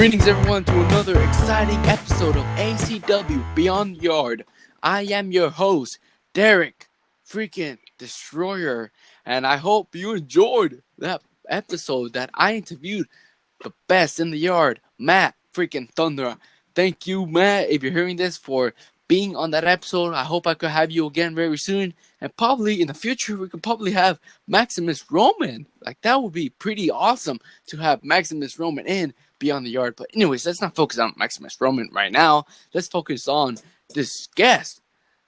Greetings everyone to another exciting episode of ACW Beyond The Yard. I am your host, Derrick freaking Destroyer, and I hope you enjoyed that episode that I interviewed the best in the yard, Matt freaking Thunder. Thank you, Matt, if you're hearing this, for being on that episode. I hope I could have you again very soon, and probably in the future we could probably have Maximus Roman. Like, that would be pretty awesome to have Maximus Roman in Beyond the Yard. But anyways, let's not focus on Maximus Roman right now. Let's focus on this guest.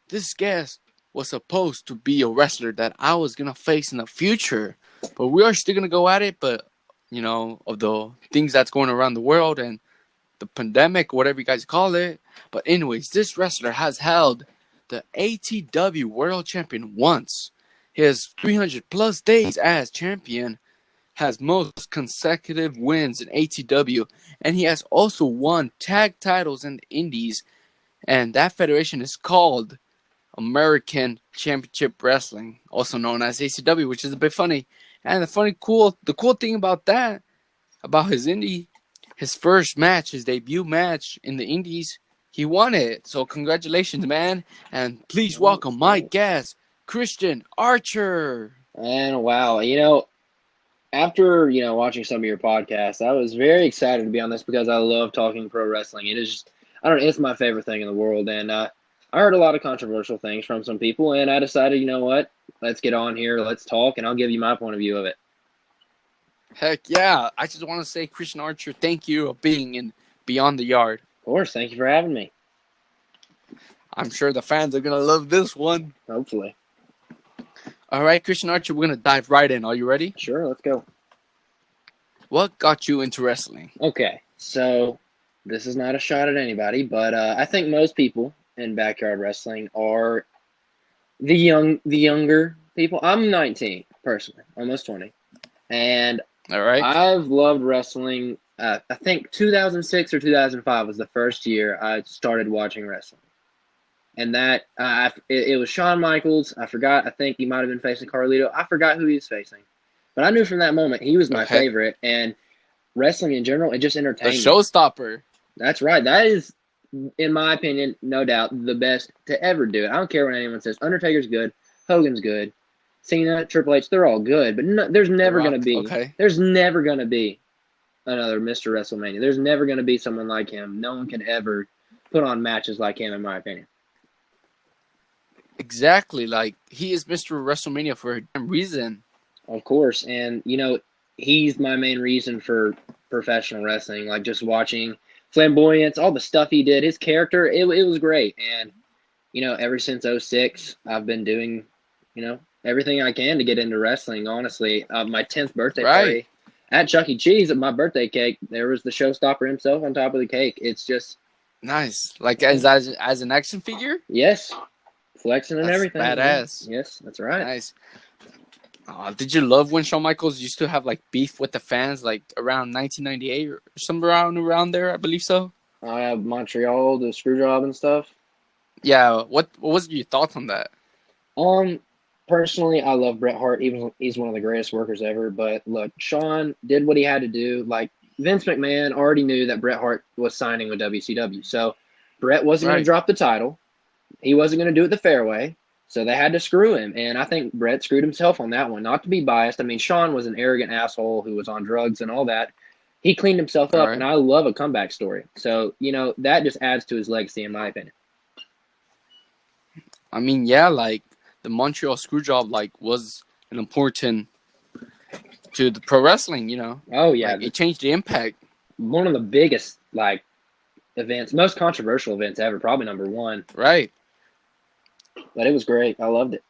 This guest was supposed to be a wrestler that I was going to face in the future. But we are still going to go at it. But, you know, of the things that's going around the world and the pandemic, whatever you guys call it. But anyways, this wrestler has held the ATW World Champion once. He has 300 plus days as champion, has most consecutive wins in ATW, and he has also won tag titles in the Indies, and that federation is called American Championship Wrestling, also known as ACW, which is a bit funny. And the cool thing about that, about his indie, his first match, his debut match in the Indies, he won it. So congratulations, man, and please welcome my guest, Christian Archer. And wow, after, watching some of your podcasts, I was very excited to be on this because I love talking pro wrestling. It is just, it's my favorite thing in the world. And I heard a lot of controversial things from some people, and I decided, you know what, let's get on here, let's talk, and I'll give you my point of view of it. Heck yeah. I just want to say, Christian Archer, thank you for being in Beyond the Yard. Of course, thank you for having me. I'm sure the fans are going to love this one. Hopefully. All right, Christian Archer, we're going to dive right in. Are you ready? Sure, let's go. What got you into wrestling? Okay, so this is not a shot at anybody, but I think most people in backyard wrestling are the younger people. I'm 19, personally, almost 20. And all right, I've loved wrestling. I think 2006 or 2005 was the first year I started watching wrestling. And that, it was Shawn Michaels. I forgot. I think he might have been facing Carlito. I forgot who he was facing. But I knew from that moment he was my favorite. And wrestling in general, it just entertained me. The showstopper. That's right. That is, in my opinion, no doubt, the best to ever do it. I don't care what anyone says. Undertaker's good. Hogan's good. Cena, Triple H, they're all good. But there's never going to be. Okay. There's never going to be another Mr. WrestleMania. There's never going to be someone like him. No one can ever put on matches like him, in my opinion. Exactly. Like, he is Mr. WrestleMania for a reason. Of course. And, he's my main reason for professional wrestling. Like, just watching Flamboyance, all the stuff he did, his character, it was great. And, ever since 2006, I've been doing, everything I can to get into wrestling, honestly. My 10th birthday party at Chuck E. Cheese, at my birthday cake, there was the showstopper himself on top of the cake. It's just nice. Like, as an action figure? Yes. Flexing and everything. Badass. Yes, that's right. Nice. Did you love when Shawn Michaels used to have, like, beef with the fans, like, around 1998 or somewhere around there? I believe so. Montreal, the Screwjob and stuff. Yeah. What was your thoughts on that? Personally, I love Bret Hart. He's one of the greatest workers ever. But look, Shawn did what he had to do. Like, Vince McMahon already knew that Bret Hart was signing with WCW, so Bret wasn't going to drop the title. He wasn't going to do it the fair way, so they had to screw him. And I think Bret screwed himself on that one. Not to be biased. I mean, Shawn was an arrogant asshole who was on drugs and all that. He cleaned himself up, and I love a comeback story. So, that just adds to his legacy, in my opinion. I mean, yeah, like, the Montreal Screwjob, like, was an important to the pro wrestling, Oh, yeah. Like, it changed the impact. One of the biggest, like, events, most controversial events ever, probably number one. Right. But it was great. I loved it.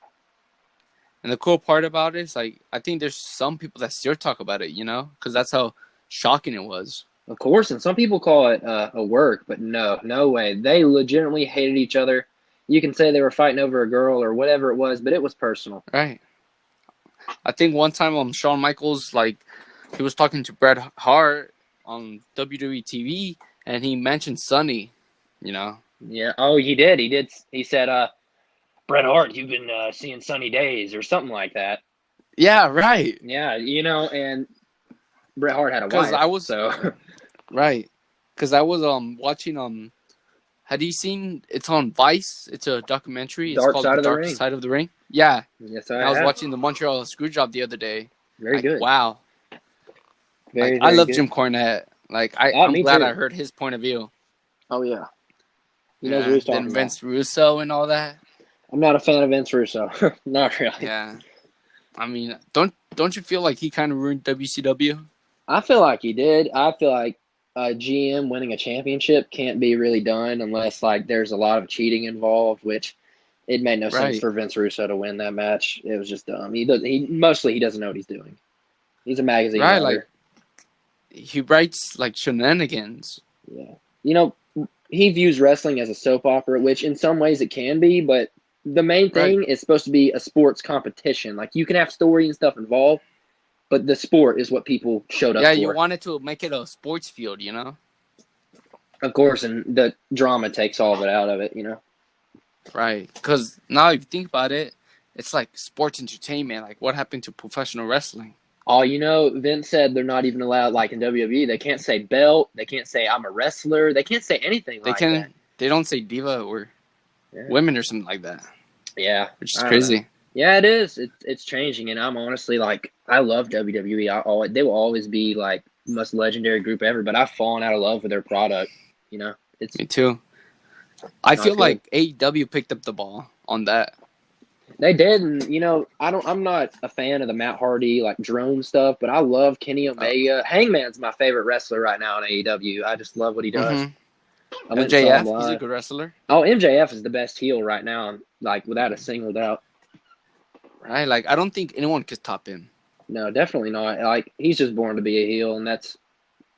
And the cool part about it is, like, I think there's some people that still talk about it, because that's how shocking it was. Of course, and some people call it a work, but no way. They legitimately hated each other. You can say they were fighting over a girl or whatever it was, but it was personal. Right. I think one time Shawn Michaels, like, he was talking to Bret Hart on WWE TV, and he mentioned Sonny, Yeah. Oh, he did. He said, Bret Hart, you've been seeing sunny days or something like that. Yeah, right. Yeah, and Bret Hart had a wife. So. Right. because I was watching Had you seen? It's on Vice. It's a documentary. It's Dark called Side The of the Dark Ring. Side of the Ring. Yeah, Yes, and I I was have. watching the Montreal Screwjob the other day. Very Like, good. wow. Very, Like, I very love good. Jim Cornette. Like, Oh, I'm me glad too. I heard his point of view. Oh, yeah. He knows what Yeah. he's Then talking about. Vince Russo and all that. I'm not a fan of Vince Russo. Not really. Yeah. I mean, don't you feel like he kind of ruined WCW? I feel like he did. I feel like a GM winning a championship can't be really done unless like there's a lot of cheating involved, which it made no sense Right. for Vince Russo to win that match. It was just dumb. He does. He doesn't know what he's doing. He's a magazine Right. Like, writer. he writes like shenanigans. Yeah. You know, he views wrestling as a soap opera, which in some ways it can be, but the main Right. thing is supposed to be a sports competition. Like you can have story and stuff involved, but the sport is what people showed up Yeah, you for. wanted to make it a sports field, you know? Of course, and the drama takes all of it out of it, you know. Right. Because now if you think about it, it's like sports entertainment. Like, what happened to professional wrestling? Oh, you know, Vince said they're not even allowed, like in WWE, they can't say belt, they can't say I'm a wrestler, they can't say anything like that. They don't say diva or Yeah, women or something like that, yeah, which is I don't know. crazy. Yeah, it is. It's changing, and I'm honestly like, I love WWE. They will always be like the most legendary group ever, but I've fallen out of love with their product. You know, it's Me too. I not feel good. like AEW picked up the ball on that. They did, and you know, I'm not a fan of the Matt Hardy like drone stuff, but I love Kenny Uh, Omega. Hangman's my favorite wrestler right now in AEW. I just love what he does. mm-hmm. I went and saw him MJF, he's a live. good wrestler, Oh, MJF is the best heel right now, like without a single doubt. right? Like, I don't think anyone could top him. No, definitely not. Like he's just born to be a heel, and that's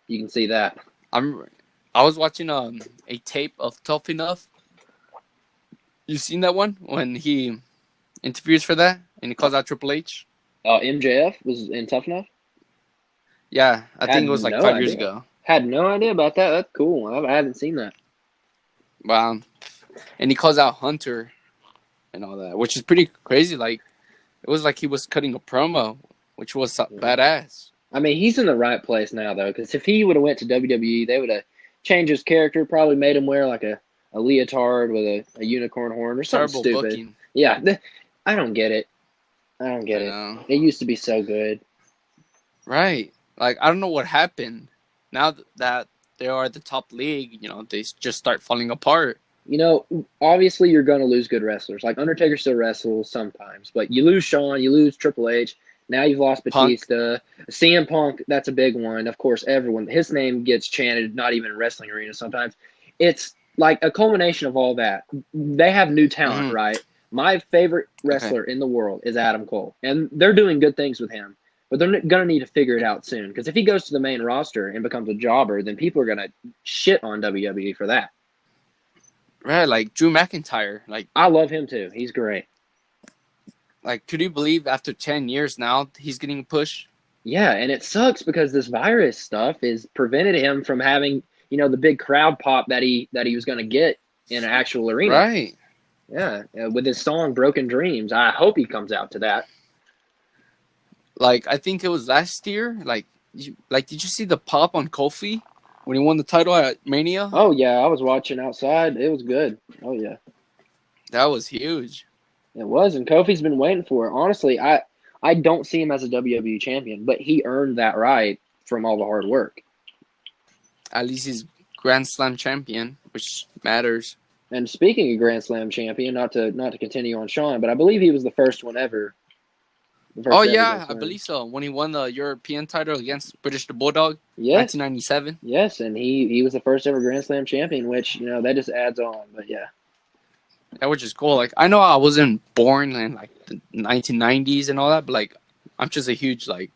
you can see that. I was watching a tape of Tough Enough. You seen that one when he interviews for that and he calls out Triple H? MJF was in Tough Enough. Yeah, I Had think it was like no 5 years idea. ago. Had no idea about that. That's cool. I haven't seen that. Wow. And he calls out Hunter and all that, which is pretty crazy. Like, it was like he was cutting a promo, which was badass. I mean, he's in the right place now though, because if he would have went to WWE, they would have changed his character, probably made him wear like a leotard with a unicorn horn or something Terrible stupid. booking. Yeah, I don't get it. I don't get I it. know. It used to be so good. Right. Like, I don't know what happened. Now that they are at the top league, you know, they just start falling apart. You know, obviously you're going to lose good wrestlers. Like Undertaker still wrestles sometimes, but you lose Shawn, you lose Triple H. Now you've lost Punk. Batista. CM Punk, that's a big one. Of course, his name gets chanted, not even in wrestling arenas sometimes. It's like a culmination of all that. They have new talent, Mm-hmm. right? My favorite wrestler in the world is Adam Cole, and they're doing good things with him. But they're going to need to figure it out soon, because if he goes to the main roster and becomes a jobber, then people are going to shit on WWE for that. Right, like Drew McIntyre. I love him too. He's great. Like, could you believe after 10 years now he's getting a push? Yeah, and it sucks because this virus stuff is prevented him from having, you know, the big crowd pop that he was going to get in an actual arena. Right. Yeah, with his song "Broken Dreams." I hope he comes out to that. Like, I think it was last year. Like, did you see the pop on Kofi when he won the title at Mania? Oh yeah, I was watching outside. It was good. Oh yeah, That was huge. it was. And Kofi's been waiting for it. Honestly, I don't see him as a WWE champion, but he earned that right from all the hard work. At least he's Grand Slam champion, which matters. And speaking of Grand Slam champion, not to continue on Shawn, but I believe he was the first one ever. Oh, yeah, I believe so. When he won the European title against British the Bulldog, Yes. 1997. Yes, and he was the first ever Grand Slam champion, which, you know, that just adds on. But yeah. That was just cool. Like, I know I wasn't born in, like, the 1990s and all that, but, like, I'm just a huge, like,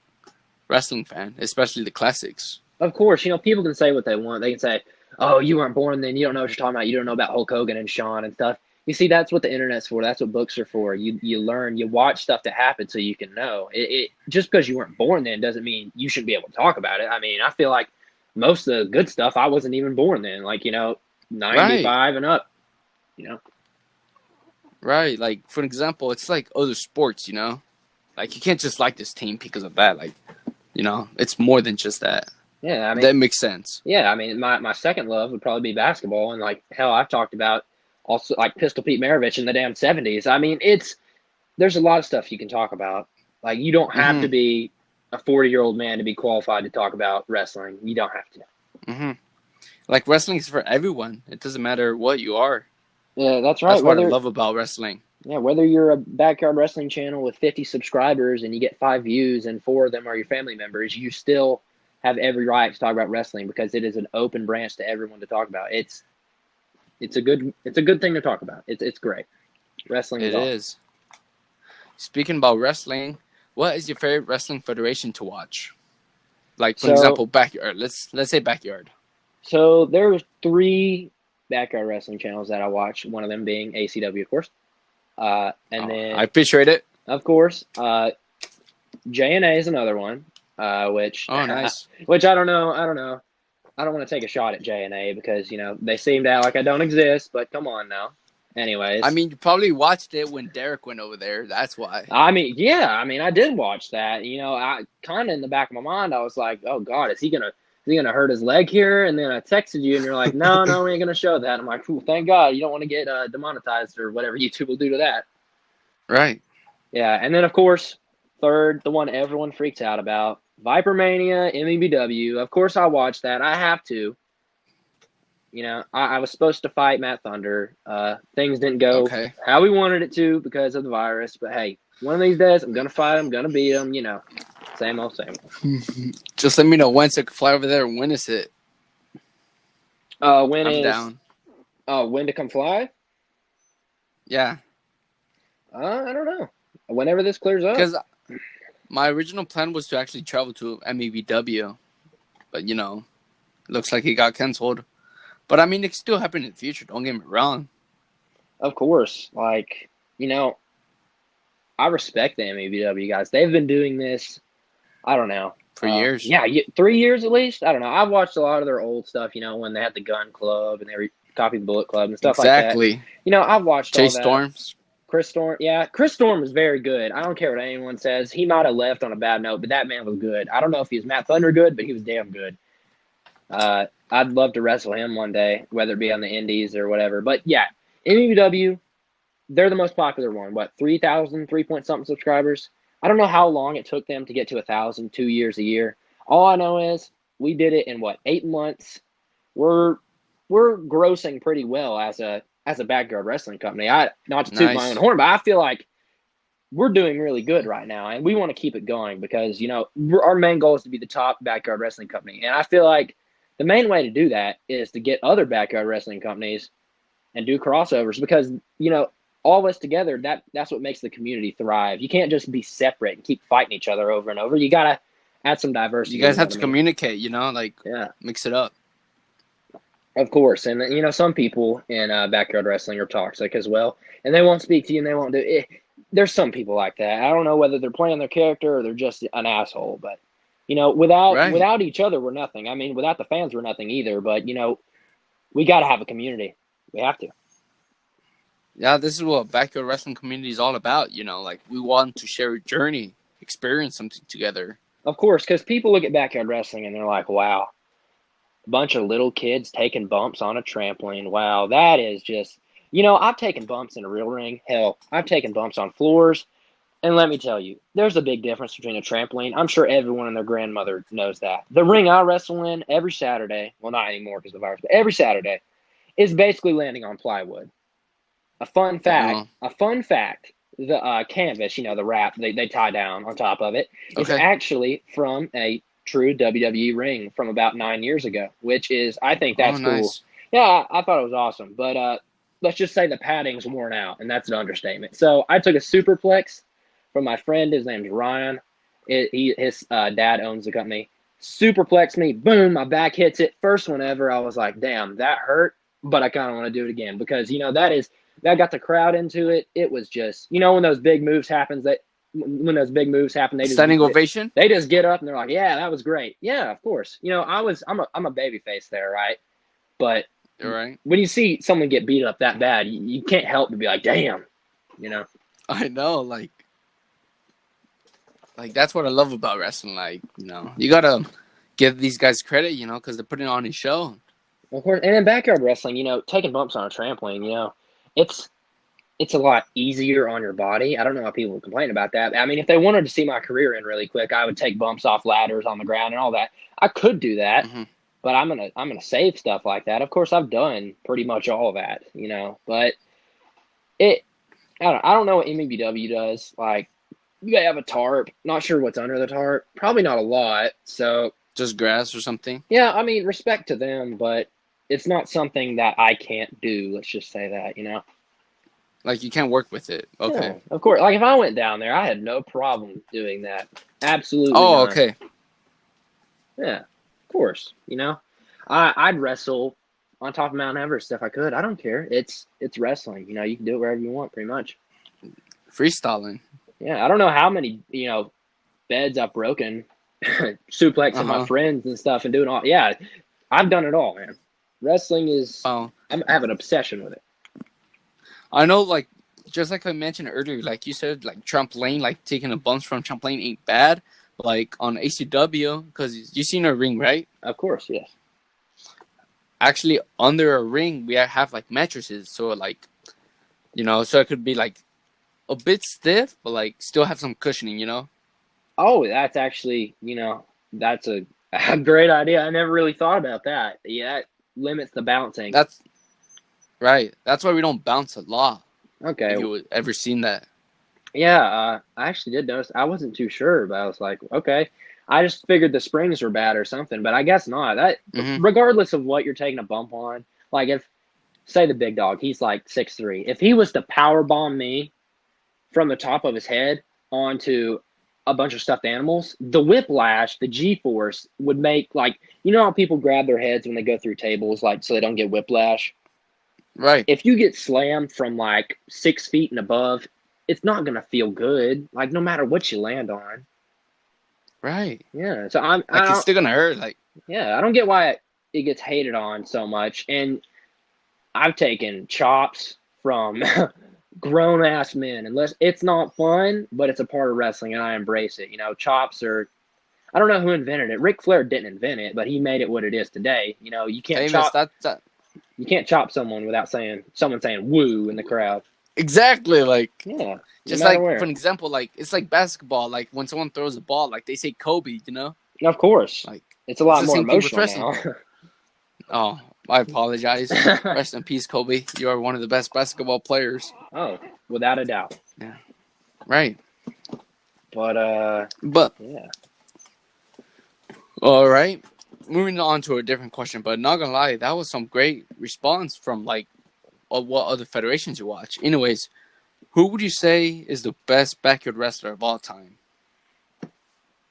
wrestling fan, especially the classics. Of course, you know, people can say what they want. They can say, oh, you weren't born then. You don't know what you're talking about. You don't know about Hulk Hogan and Shawn and stuff. You see, that's what the internet's for. That's what books are for. You learn, you watch stuff that happened so you can know. It just because you weren't born then doesn't mean you shouldn't be able to talk about it. I mean, I feel like most of the good stuff, I wasn't even born then. Like, you know, 95 and up, you know. Right. Like, for example, it's like other sports, you know? Like, you can't just like this team because of that. Like, you know, it's more than just that. Yeah, I mean, That makes sense. yeah, I mean, my second love would probably be basketball, and like hell, I've talked about also like Pistol Pete Maravich in the damn '70s. I mean, there's a lot of stuff you can talk about. Like you don't have to Mm-hmm. be a 40-year-old man to be qualified to talk about wrestling. You don't have to. Mm-hmm. Like wrestling is for everyone. It doesn't matter what you are. Yeah, that's right. That's what I love about wrestling. Whether you're a backyard wrestling channel with 50 subscribers and you get 5 views and 4 of them are your family members, you still have every right to talk about wrestling because it is an open branch to everyone to talk about. It's a good thing to talk about. It's great. Wrestling is It awesome. is. Speaking about wrestling, what is your favorite wrestling federation to watch? Like for So example, backyard. Let's say backyard. so there's 3 backyard wrestling channels that I watch. One of them being ACW, of course. And Oh, I then appreciate it. of course, JNA is another one. Which Oh, nice. which I don't know. I don't want to take a shot at JNA because they seem to act like I don't exist. But come on now. I Anyways, mean, you probably watched it when Derrick went over there. That's why. I mean, yeah, I mean, I did watch that. I kind of in the back of my mind, I was like, oh God, is he gonna hurt his leg here? And then I texted you, and you're like, no, we ain't gonna show that. I'm like, thank God, you don't want to get demonetized or whatever YouTube will do to that. Right. Yeah, and then of course, third, the one everyone freaks out about, Viper Mania, MEBW. Of course, I watched that. I have to. I was supposed to fight Matt Thunder. Things didn't go Okay. how we wanted it to because of the virus. But hey, one of these days, I'm gonna fight him. Gonna beat him. Same old, same old. Just let me know when so I can fly over there and witness it. When I'm is down. when to come fly? Yeah. I don't know. Whenever this clears up. Because my original plan was to actually travel to MEBW. But, looks like it got canceled. But, I mean, it could still happen in the future. Don't get me wrong. Of course, like I respect the MEBW guys. They've been doing this. I don't know. For years. Yeah, 3 years at least. I don't know. I've watched a lot of their old stuff. When they had the Gun Club and they were Copy the Bullet Club and stuff like that. Exactly. I've watched Chase all that. Storms. Chris Storm. Yeah, Chris Storm was very good. I don't care what anyone says. He might have left on a bad note, but that man was good. I don't know if he was Matt Thunder good, but he was damn good. I'd love to wrestle him one day, whether it be on the Indies or whatever. But yeah, MEW, they're the most popular one. What, 3,000, 3-point-something subscribers? I don't know how long it took them to get to 1,000, 2 years a year. All I know is we did it in 8 months. We're grossing pretty well as a backyard wrestling company. Not to toot my own horn, but I feel like we're doing really good right now, and we want to keep it going because our main goal is to be the top backyard wrestling company, and I feel like the main way to do that is to get other backyard wrestling companies and do crossovers because all of us together, that's what makes the community thrive. You can't just be separate and keep fighting each other over and over. You gotta add some diversity. You guys have to communicate, mix it up. Of course, and some people in backyard wrestling are toxic as well, and they won't speak to you and they won't do it. There's some people like that. I don't know whether they're playing their character or they're just an asshole, but without each other, we're nothing. I mean, without the fans, we're nothing either. But we got to have a community. We have to. Yeah, this is what backyard wrestling community is all about. We want to share a journey, experience something together. Of course, because people look at backyard wrestling and they're like, wow, a bunch of little kids taking bumps on a trampoline. Wow, that is just, I've taken bumps in a real ring. Hell, I've taken bumps on floors. And let me tell you, there's a big difference between a trampoline. I'm sure everyone and their grandmother knows that. The ring I wrestle in every Saturday, well, not anymore because of the virus, but every Saturday, is basically landing on plywood. A fun fact, the canvas, the wrap they tie down on top of it, is actually from a true WWE ring from about 9 years ago, which is, I think that's cool. Nice. Yeah, I thought it was awesome. But let's just say the padding's worn out, and that's an understatement. So I took a superplex from my friend. His name's Ryan. His dad owns the company. Superplex me, boom, my back hits it. First one ever. I was like, damn, that hurt, but I kind of want to do it again because that got the crowd into it. It was just, when those big moves happen, they standing ovation. They just get up and they're like, yeah, that was great. Yeah, of course. I'm a baby face there, right? But You're right. when you see someone get beat up that bad, you can't help but be like, damn, I know, like that's what I love about wrestling. You gotta give these guys credit, because they're putting on a show. Of course, and in backyard wrestling, taking bumps on a trampoline, it's a lot easier on your body. I don't know how people complain about that. I mean, if they wanted to see my career in really quick, I would take bumps off ladders on the ground and all that. I could do that, but I'm gonna save stuff like that. Of course, I've done pretty much all of that, but I don't know what MEBW does. Like, they have a tarp. Not sure what's under the tarp. Probably not a lot. So just grass or something. Yeah, I mean, respect to them, but it's not something that I can't do. Let's just say that, Like, you can't work with it. Okay. Yeah, of course. Like, if I went down there, I had no problem doing that. Absolutely. Oh, not. okay. Yeah, of course. I'd wrestle on top of Mount Everest if I could. I don't care. It's wrestling. You can do it wherever you want, pretty much. Freestyling. Yeah, I don't know how many beds I've broken, suplexing my friends and stuff, and doing all. Yeah, I've done it all, man. Wrestling is. I have an obsession with it. I know, like, just like I mentioned earlier, like you said, like trampoline, like taking a bumps from trampoline ain't bad. Like on ACW, because you seen a ring, right? Of course, yes. Actually, under a ring, we have like mattresses, so like, so it could be like a bit stiff, but like still have some cushioning, Oh, that's actually, that's a great idea. I never really thought about that. Yeah, it limits the bouncing. That's right. That's why we don't bounce a lot. Okay. Have you ever seen that? Yeah, I actually did notice. I wasn't too sure, but I was like, okay. I just figured the springs were bad or something, but I guess not. That regardless of what you're taking a bump on, like if, say the big dog, he's like 6'3". If he was to power bomb me from the top of his head onto a bunch of stuffed animals, the whiplash, the G-force would make, like, how people grab their heads when they go through tables, like, so they don't get whiplash? Right. If you get slammed from like 6 feet and above, it's not going to feel good, like, no matter what you land on. Right. Yeah. So it's still going to hurt. Like, yeah, I don't get why it gets hated on so much. And I've taken chops from grown ass men, unless it's not fun, but it's a part of wrestling and I embrace it. Chops are, I don't know who invented it. Ric Flair didn't invent it, but he made it what it is today. You can't famous, chop. You can't chop someone without someone saying woo in the crowd. Exactly, like, yeah. Just like, for an example, like, it's like basketball. Like, when someone throws a ball, like, they say Kobe, Of course. Like, it's a lot more emotional now. Oh, I apologize. Rest in peace, Kobe. You are one of the best basketball players. Oh, without a doubt. Yeah. Right. But yeah. All right. Moving on to a different question, but not gonna lie, that was some great response from, like, what other federations you watch. Anyways, who would you say is the best backyard wrestler of all time?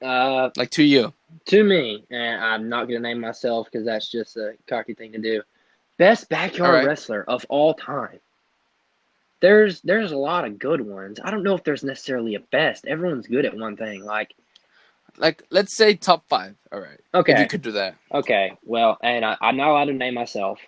Like, to you. To me, and I'm not going to name myself because that's just a cocky thing to do. Best backyard wrestler of all time. There's a lot of good ones. I don't know if there's necessarily a best. Everyone's good at one thing. Like, let's say top 5. All right. Okay. If you could do that. Okay. Well, and I'm not allowed to name myself.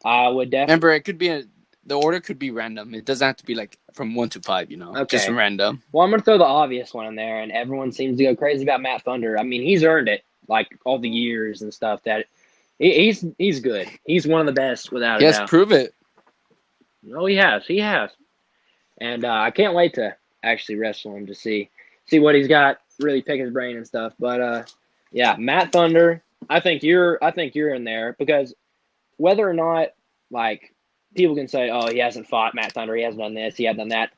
I would definitely. Remember, it could be the order could be random. It doesn't have to be like from 1 to 5, Okay. Just random. Well, I'm gonna throw the obvious one in there, and everyone seems to go crazy about Matt Thunder. I mean, he's earned it, like all the years and stuff. That he's good. He's one of the best without a doubt. Yes, prove it. Oh, he has. And I can't wait to actually wrestle him to see what he's got. Really pick his brain and stuff. But yeah, Matt Thunder. I think you're in there because whether or not, like, people can say, oh, he hasn't fought Matt Thunder, he hasn't done this, he hasn't done that.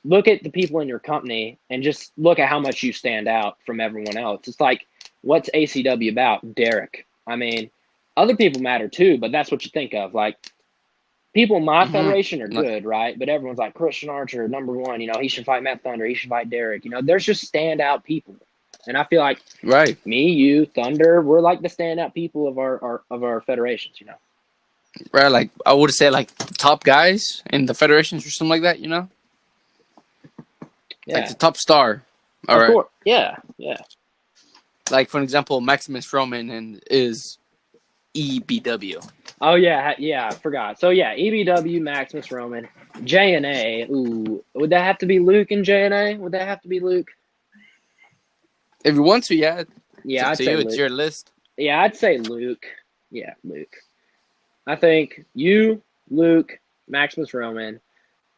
Look at the people in your company and just look at how much you stand out from everyone else. It's like, what's ACW about? Derrick. I mean, other people matter too, but that's what you think of. Like, people in my federation are good, right? But everyone's like, Christian Archer, number 1, he should fight Matt Thunder, he should fight Derrick. There's just standout people. And I feel like me, you, Thunder, we're like the standout people of our federations, Right, like, I would say, like, the top guys in the federations or something like that, Yeah. Like, the top star. All right. Course. Yeah. Like, for example, Maximus Roman is EBW. Oh, yeah, I forgot. So, yeah, EBW, Maximus Roman, JNA. Ooh, would that have to be Luke and JNA? Would that have to be Luke? If you want to, yeah. It's Yeah, up I'd to say you. It's Luke. your list. Yeah, I'd say Luke. Yeah, Luke. I think you, Luke, Maximus Roman,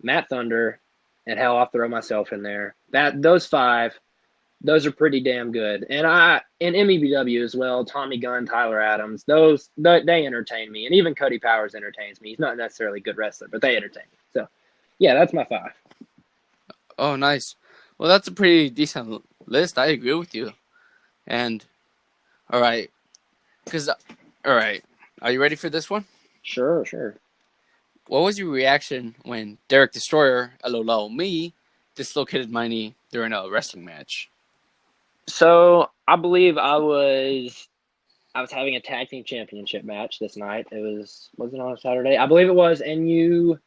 Matt Thunder, and hell, I'll throw myself in there. Those five, those are pretty damn good. And MEBW as well. Tommy Gunn, Tyler Adams, they entertain me, and even Cody Powers entertains me. He's not necessarily a good wrestler, but they entertain me. So, yeah, that's my five. Oh, nice. Well, that's a pretty decent list. I agree with you. And all right, all right, are you ready for this one? Sure, sure. What was your reaction when Derrick Destroyer, LOL me, dislocated my knee during a wrestling match? So I believe I was having a tag team championship match this night. Was it on a Saturday? I believe it was, and you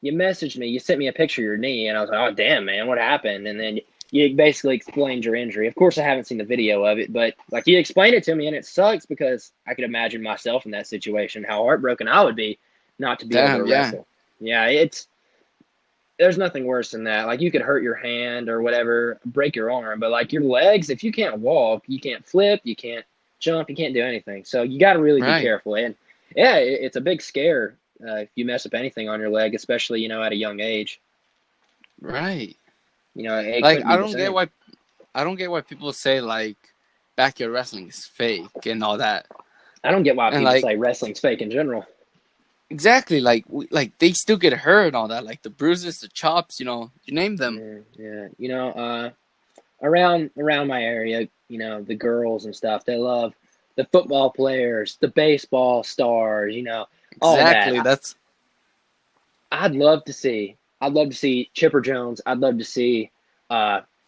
messaged me. You sent me a picture of your knee, and I was like, "Oh damn, man, what happened?" And then you basically explained your injury. Of course, I haven't seen the video of it, but like you explained it to me, and it sucks because I could imagine myself in that situation, how heartbroken I would be not to be able to Damn, yeah. wrestle. Yeah, there's nothing worse than that. Like you could hurt your hand or whatever, break your arm, but like your legs, if you can't walk, you can't flip, you can't jump, you can't do anything. So you got to really be Right, careful. And yeah, it's a big scare if you mess up anything on your leg, especially at a young age. right. It Like couldn't be the same. I don't get why people say like backyard wrestling is fake and all that. I don't get why And people like say wrestling's fake in general. exactly, like they still get hurt and all that. Like the bruises, the chops, you name them. Yeah, yeah. Around my area, the girls and stuff, they love the football players, the baseball stars, all Exactly. that. That's I'd love to see Chipper Jones. I'd love to see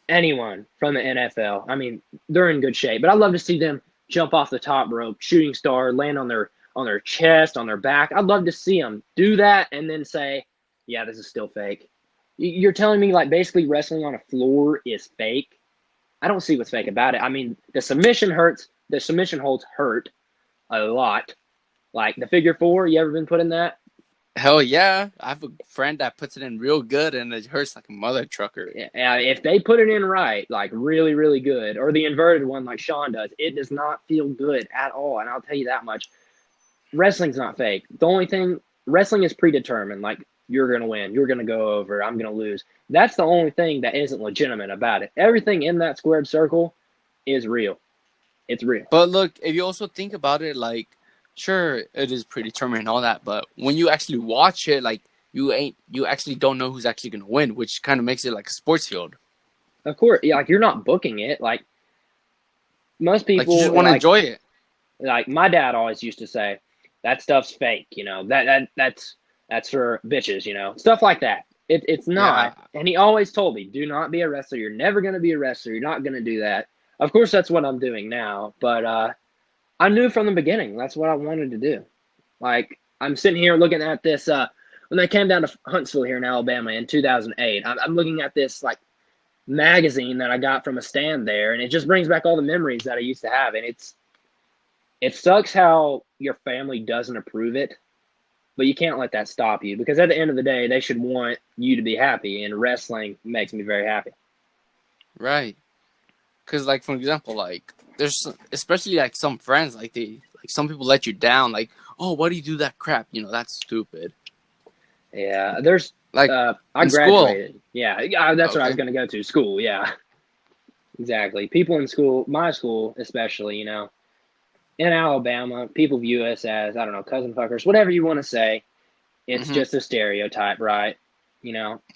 anyone from the NFL. I mean, they're in good shape, but I'd love to see them jump off the top rope, shooting star, land on their chest, on their back. I'd love to see them do that and then say, "Yeah, this is still fake." You're telling me like basically wrestling on a floor is fake? I don't see what's fake about it. I mean, the submission hurts. The submission holds hurt a lot. Like the figure four, you ever been put in that? hell yeah. I have a friend that puts it in real good and it hurts like a mother trucker. Yeah, if they put it in right, like really, really good, or the inverted one like Shawn does, it does not feel good at all. And I'll tell you that much. Wrestling's not fake. The only thing, wrestling is predetermined. Like, you're going to win. You're going to go over. I'm going to lose. That's the only thing that isn't legitimate about it. Everything in that squared circle is real. It's real. But look, if you also think about it, like, sure, it is predetermined and all that, but when you actually watch it, like, you actually don't know who's actually gonna win, which kind of makes it like a sports field. Of course, like, you're not booking it. Like, most Like, you people, just want to enjoy it. like my dad always used to say, that stuff's fake, that's for bitches, stuff like that. It's Yeah, not. And he always told me, do not be a wrestler. You're never going to be a wrestler. You're not going to do that. Of course, that's what I'm doing now. But I knew from the beginning that's what I wanted to do. Like, I'm sitting here looking at this. When they came down to Huntsville here in Alabama in 2008, I'm looking at this, like, magazine that I got from a stand there. And it just brings back all the memories that I used to have. And it sucks how your family doesn't approve it, but you can't let that stop you because at the end of the day, they should want you to be happy, and wrestling makes me very happy. right. Because, like, for example, like, there's especially like some friends, like some people let you down, like, oh, why do you do that crap? That's stupid. Yeah, Like I in school. graduated. Yeah, that's what I was Okay. going to go to, school. Yeah, exactly. People in school, my school especially, in Alabama, people view us as, I don't know, cousin fuckers, whatever you want to say. It's Mm-hmm. just a stereotype, right?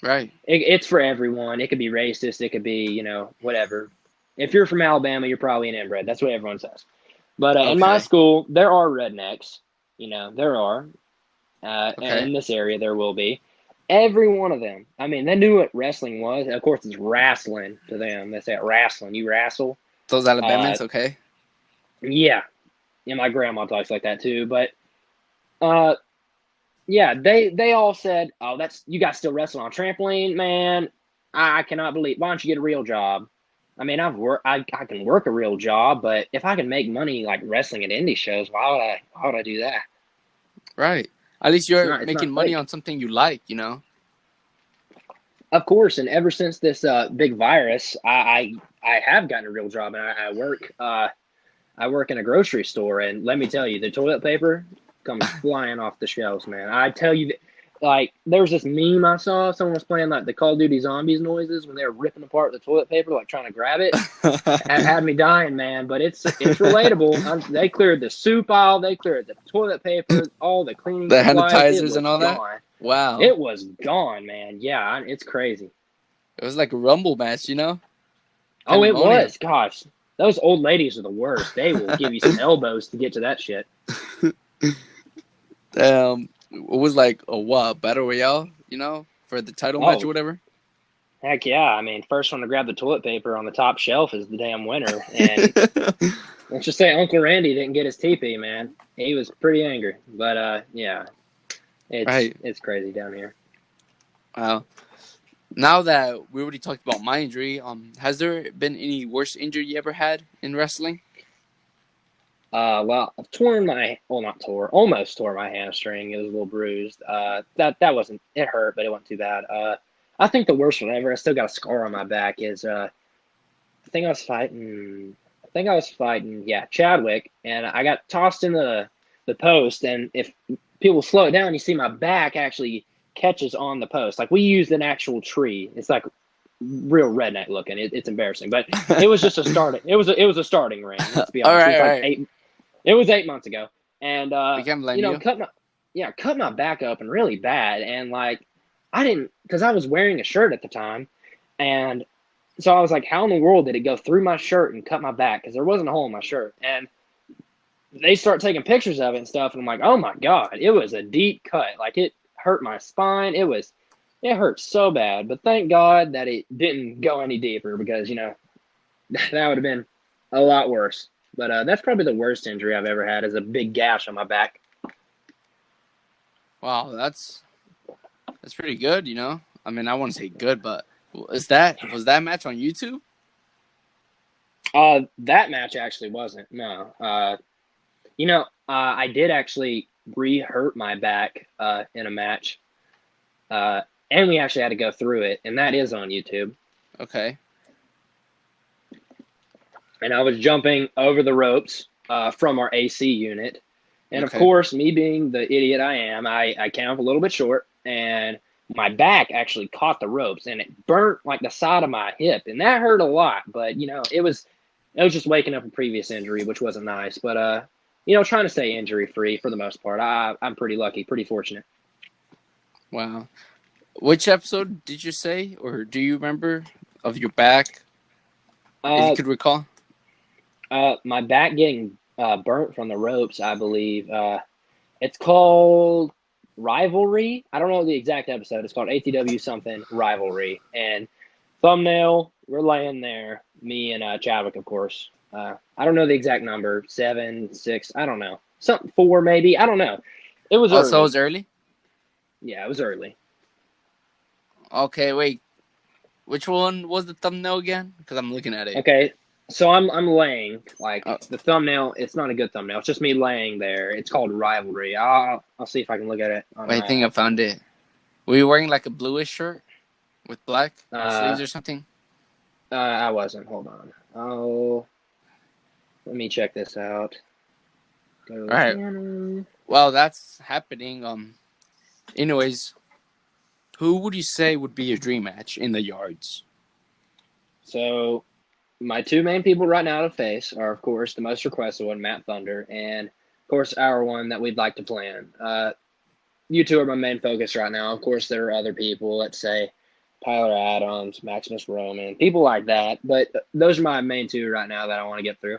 Right. It's for everyone. It could be racist. It could be, whatever. If you're from Alabama, you're probably an inbred. That's what everyone says. But in my Okay. school, there are rednecks. There are. Okay. In this area, there will be. Every one of them. I mean, they knew what wrestling was. Of course, it's wrestling to them. They say wrestling. You wrestle. Those Uh, Alabamans, okay. yeah. And my grandma talks like that too. But uh, yeah, they all said, "Oh, that's you guys still wrestling on trampoline, man. I cannot believe. Why don't you get a real job?" I mean, I can work a real job, but if I can make money like wrestling at indie shows, why would I do that? Right. At least It's you're not making money fake. on something you like. Of course, and ever since this big virus, I have gotten a real job, and I work in a grocery store, and let me tell you, the toilet paper comes flying off the shelves, man. I tell you, like, there was this meme I saw. Someone was playing like the Call of Duty Zombies noises when they were ripping apart the toilet paper, like trying to grab it. It had me dying, man. But it's relatable. They cleared the soup aisle, they cleared the toilet paper, all the cleaning The supplies. It sanitizers was and all that. gone. Wow, It was gone, man. Yeah, it's crazy. it was like a rumble match, you know? Oh, it Pandemonium. was. Gosh, those old ladies are the worst. They will give you some elbows to get to that shit. It was like a what battle royale, you know, for the title match or Oh, whatever. heck yeah. I mean, first one to grab the toilet paper on the top shelf is the damn winner. And let's just say Uncle Randy didn't get his TP, man. He was pretty angry. But yeah, Right. it's crazy down here. Wow. Now that we already talked about my injury, has there been any worst injury you ever had in wrestling? Well, I've torn not tore, almost tore my hamstring. It was a little bruised. That wasn't, it hurt, but it wasn't too bad. I think the worst one ever, I still got a scar on my back, is, I think I was fighting, yeah, Chadwick, and I got tossed in the post, and if people slow it down, you see my back actually catches on the post. Like, we used an actual tree. It's like real redneck looking. It's embarrassing, but it was just a starting. It was a starting ring. Let's be All honest. It right, was all like right. It was 8 months ago, and We can't blame you. cut my back open really bad, and like I didn't, because I was wearing a shirt at the time, and so I was like, how in the world did it go through my shirt and cut my back? Because there wasn't a hole in my shirt, and they start taking pictures of it and stuff, and I'm like, oh my god, it was a deep cut. Like, it hurt my spine. It hurt so bad, but thank God that it didn't go any deeper, because that would have been a lot worse. But that's probably the worst injury I've ever had, is a big gash on my back. Wow, that's pretty good, you know. I mean, I wouldn't say good, but was that match on YouTube? That match actually wasn't. No. I did actually re-hurt my back in a match, and we actually had to go through it, and that is on YouTube. Okay. And I was jumping over the ropes from our AC unit. And of Okay. course, me being the idiot I am, I came up a little bit short, and my back actually caught the ropes, and it burnt like the side of my hip, and that hurt a lot. But it was just waking up a previous injury, which wasn't nice. But trying to stay injury free for the most part. I'm pretty lucky, pretty fortunate. Wow. Which episode did you say, or do you remember, of your back? If you could recall. My back getting burnt from the ropes, I believe. It's called Rivalry. I don't know the exact episode. It's called ATW something Rivalry. And thumbnail, we're laying there, me and Chadwick, of course. I don't know the exact number, 7, 6, I don't know. Something 4 maybe, I don't know. It was early. So it was early? Yeah, it was early. Okay, wait. Which one was the thumbnail again? Because I'm looking at it. Okay, so I'm laying, like, the thumbnail, it's not a good thumbnail. It's just me laying there. It's called Rivalry. I'll see if I can look at it. Wait, I think I found it. Were you wearing like a bluish shirt with black sleeves or something? I wasn't. Hold on. Oh, let me check this out. All right. Well, that's happening. Anyways, who would you say would be your dream match in the yards? So, my two main people right now to face are, of course, the most requested one, Matt Thunder, and, of course, our one that we'd like to plan. You two are my main focus right now. Of course, there are other people, let's say Tyler Adams, Maximus Roman, people like that, but those are my main two right now that I want to get through.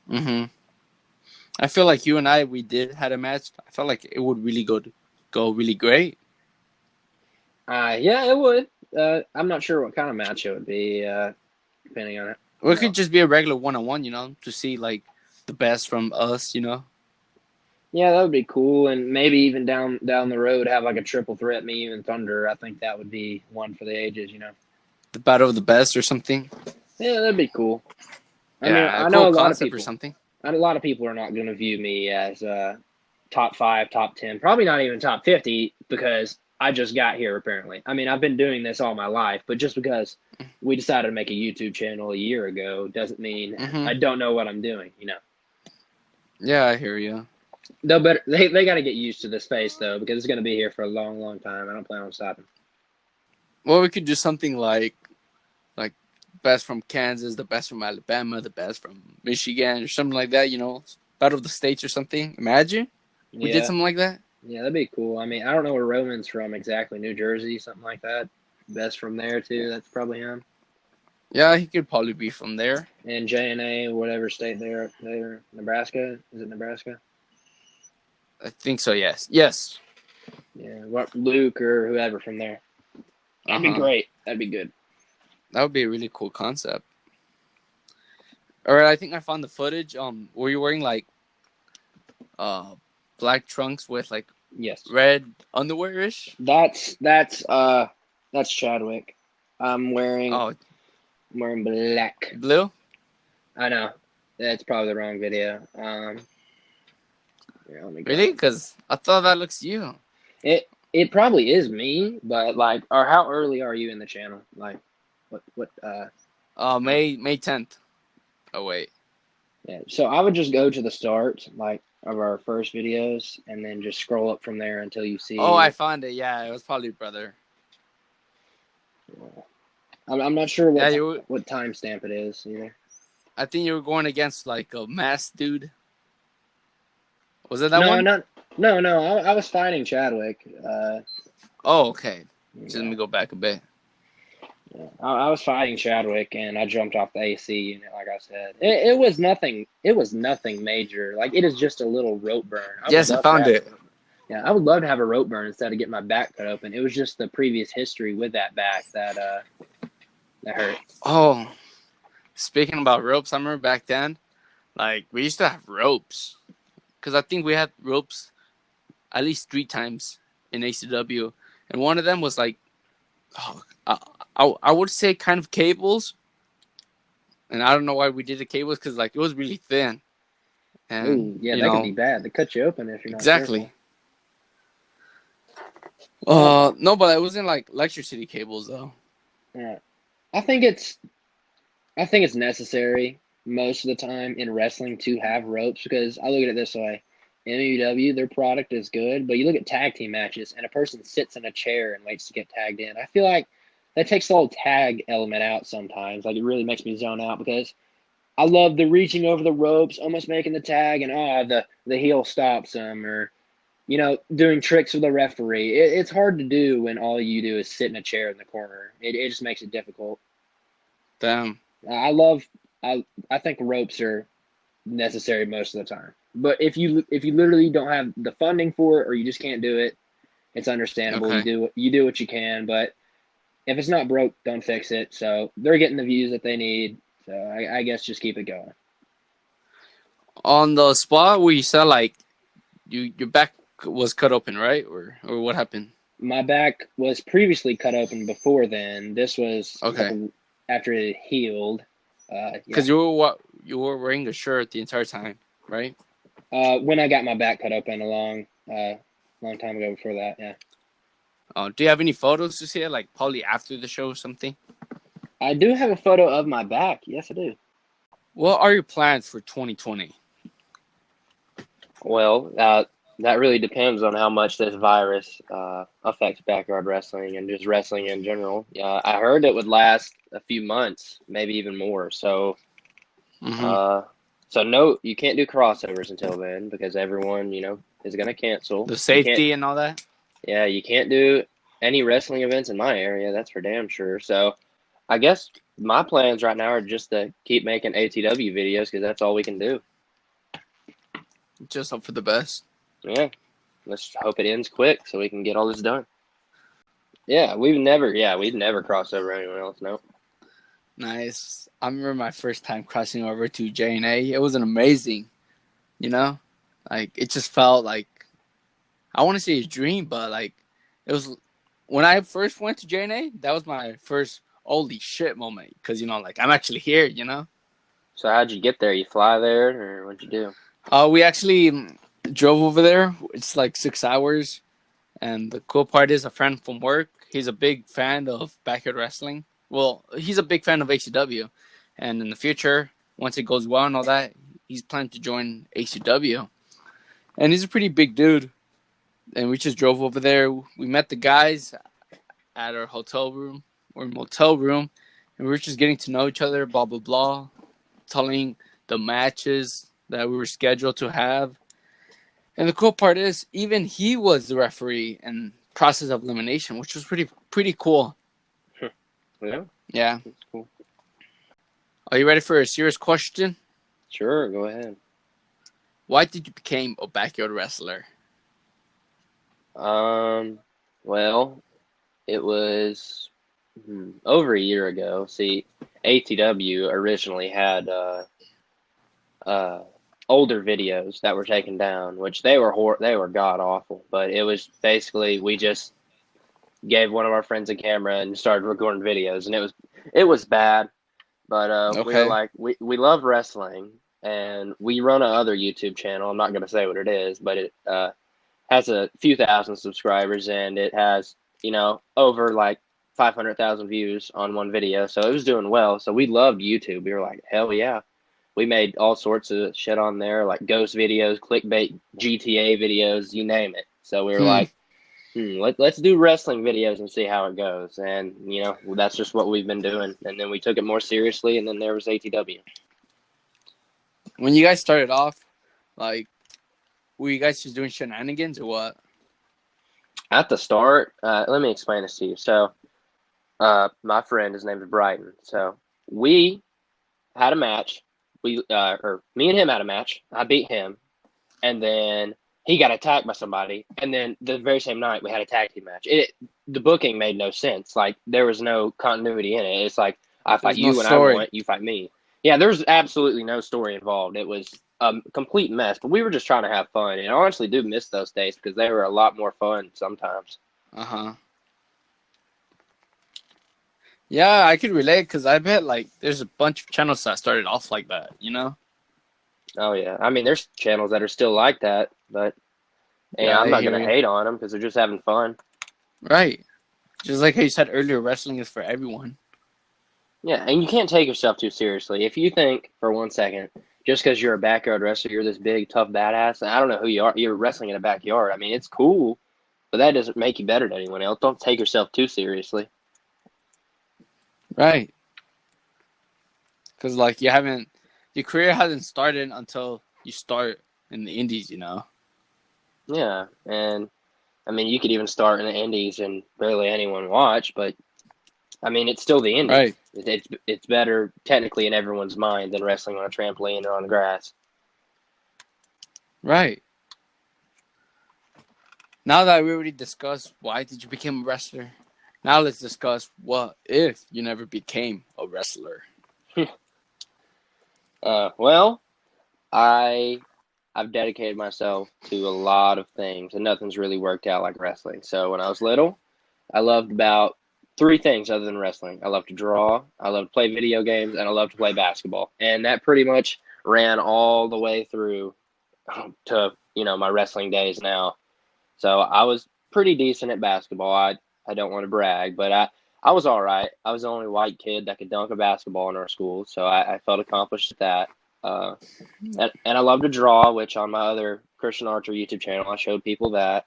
Mm-hmm. I feel like you and we had a match. I felt like it would really go really great. Yeah, it would. I'm not sure what kind of match it would be, depending on it. Or it could just be a regular one-on-one, to see like the best from us, Yeah, that would be cool, and maybe even down the road have like a triple threat, me, you, and Thunder. I think that would be one for the ages, The battle of the best or something. Yeah, that'd be cool. I mean, I cool know a lot of concept people. Or something. A lot of people are not going to view me as top 5, top 10, probably not even top 50, because I just got here, apparently. I mean, I've been doing this all my life, but just because we decided to make a YouTube channel a year ago doesn't mean Mm-hmm. I don't know what I'm doing, you know. Yeah, I hear you. They got to get used to this face, though, because it's going to be here for a long, long time. I don't plan on stopping. Well, we could do something like best from Kansas, the best from Alabama, the best from Michigan, or something like that. Battle of the states or something. Imagine we did Yeah. something like that. Yeah, that'd be cool. I mean, I don't know where Roman's from exactly. New Jersey, something like that. Best from there, too. That's probably him. Yeah, he could probably be from there. And JNA, whatever state they're Nebraska. Is it Nebraska? I think so. Yes. Yes. Yeah, Luke or whoever from there. That'd be great. That'd be good. That would be a really cool concept. All right, I think I found the footage. Were you wearing like black trunks with like Yes. red underwear-ish? That's Chadwick. I'm wearing black. Blue? I know. That's probably the wrong video. Here, let me go. Really? Because I thought that looks you. It probably is me, but like, or how early are you in the channel? Like, what? May 10th. Oh wait. Yeah. So I would just go to the start, like, of our first videos, and then just scroll up from there until you see. Oh, I found it. Yeah, it was probably brother. I'm not sure what what timestamp it is either. I think you were going against like a masked dude. Was it that one? No. I was fighting Chadwick. Oh, okay. Just let me go back a bit. Yeah. I was fighting Chadwick, and I jumped off the AC unit. Like I said, it was nothing. It was nothing major. Like, it is just a little rope burn. Yes, I found it. Yeah, I would love to have a rope burn instead of getting my back cut open. It was just the previous history with that back that hurt. Oh, speaking about ropes, I remember back then, like, we used to have ropes. Because I think we had ropes at least 3 times in ACW. And one of them was like, I would say kind of cables. And I don't know why we did the cables, because like it was really thin. And, ooh, yeah, that could be bad. They cut you open if you're not exactly. Careful. No, but it wasn't like Lecture City cables though. Yeah, I think it's necessary most of the time in wrestling to have ropes, because I look at it this way: MUW, their product is good, but you look at tag team matches and a person sits in a chair and waits to get tagged in. I feel like that takes the whole tag element out sometimes. Like, it really makes me zone out, because I love the reaching over the ropes, almost making the tag, and the heel stops them, or, you know, doing tricks with the referee. It's hard to do when all you do is sit in a chair in the corner. It just makes it difficult. Damn. I think ropes are necessary most of the time. But if you literally don't have the funding for it, or you just can't do it, it's understandable. Okay. You do what you can, but if it's not broke, don't fix it. So they're getting the views that they need. So I guess just keep it going. On the spot where you said like your back was cut open, right? Or what happened? My back was previously cut open before then. This was okay after it healed. Because you were wearing a shirt the entire time, right? When I got my back cut open a long time ago before that, yeah. Do you have any photos to see it, like probably after the show or something? I do have a photo of my back. Yes, I do. What are your plans for 2020? Well, that really depends on how much this virus affects backyard wrestling and just wrestling in general. I heard it would last a few months, maybe even more. So, no, you can't do crossovers until then, because everyone, is going to cancel. The safety and all that? Yeah, you can't do any wrestling events in my area. That's for damn sure. So I guess my plans right now are just to keep making ATW videos, because that's all we can do. Just hope for the best. Yeah. Let's hope it ends quick so we can get all this done. Yeah, we'd never cross over anyone else, no. Nice. I remember my first time crossing over to J&A. It was an amazing, like, it just felt like, I want to say a dream, but like, it was, when I first went to J&A, that was my first holy shit moment, because, like, I'm actually here, So how'd you get there? You fly there, or what'd you do? We actually drove over there. It's like 6 hours, And the cool part is a friend from work. He's a big fan of backyard wrestling. Well, he's a big fan of ACW. And in the future, once it goes well and all that, he's planning to join ACW. And he's a pretty big dude. And we just drove over there. We met the guys at our hotel room or motel room. And we were just getting to know each other, blah, blah, blah. Telling the matches that we were scheduled to have. And the cool part is, even he was the referee in process of elimination, which was pretty cool. Yeah. Yeah. That's cool. Are you ready for a serious question? Sure, go ahead. Why did you become a backyard wrestler? Well, it was over a year ago. See, ATW originally had older videos that were taken down, which they were god awful. But it was basically we just gave one of our friends a camera and started recording videos, and it was bad. But we were Okay. like, we love wrestling, and we run another YouTube channel. I'm not going to say what it is, but it has a few thousand subscribers, and it has, over like 500,000 views on one video. So it was doing well. So we loved YouTube. We were like, hell yeah. We made all sorts of shit on there, like ghost videos, clickbait, GTA videos, you name it. So we were like, let's do wrestling videos and see how it goes. And, that's just what we've been doing. And then we took it more seriously, and then there was ATW. When you guys started off, like, were you guys just doing shenanigans or what? At the start, let me explain this to you. So, my friend, his name is Brighton. So, we had a match. Me and him had a match. I beat him. And then he got attacked by somebody. And then the very same night, we had a tag team match. The booking made no sense. Like, there was no continuity in it. It's like, I fight There's no you when I story. want, you fight me. Yeah, there's absolutely no story involved. It was a complete mess. But we were just trying to have fun. And I honestly do miss those days because they were a lot more fun sometimes. Uh-huh. Yeah, I could relate because I bet, like, there's a bunch of channels that started off like that, Oh, yeah. I mean, there's channels that are still like that. But Yeah, I'm I not hear going to you. hate on them because they're just having fun. Right. Just like how you said earlier, wrestling is for everyone. Yeah, and you can't take yourself too seriously. If you think for 1 second, just because you're a backyard wrestler, you're this big, tough badass, and I don't know who you are, you're wrestling in a backyard. I mean, it's cool, but that doesn't make you better than anyone else. Don't take yourself too seriously. Right. Because, like, your career hasn't started until you start in the indies. Yeah, and I mean, you could even start in the indies and barely anyone watch, but I mean, it's still the indies. Right. It's better technically in everyone's mind than wrestling on a trampoline or on grass. Right. Now that we already discussed why did you become a wrestler, now let's discuss what if you never became a wrestler. Well, I've dedicated myself to a lot of things, and nothing's really worked out like wrestling. So when I was little, I loved about three things other than wrestling. I love to draw, I love to play video games, and I love to play basketball. And that pretty much ran all the way through to, my wrestling days now. So I was pretty decent at basketball. I don't want to brag, but I was all right. I was the only white kid that could dunk a basketball in our school, so I felt accomplished at that. And I love to draw, which on my other Christian Archer YouTube channel, I showed people that.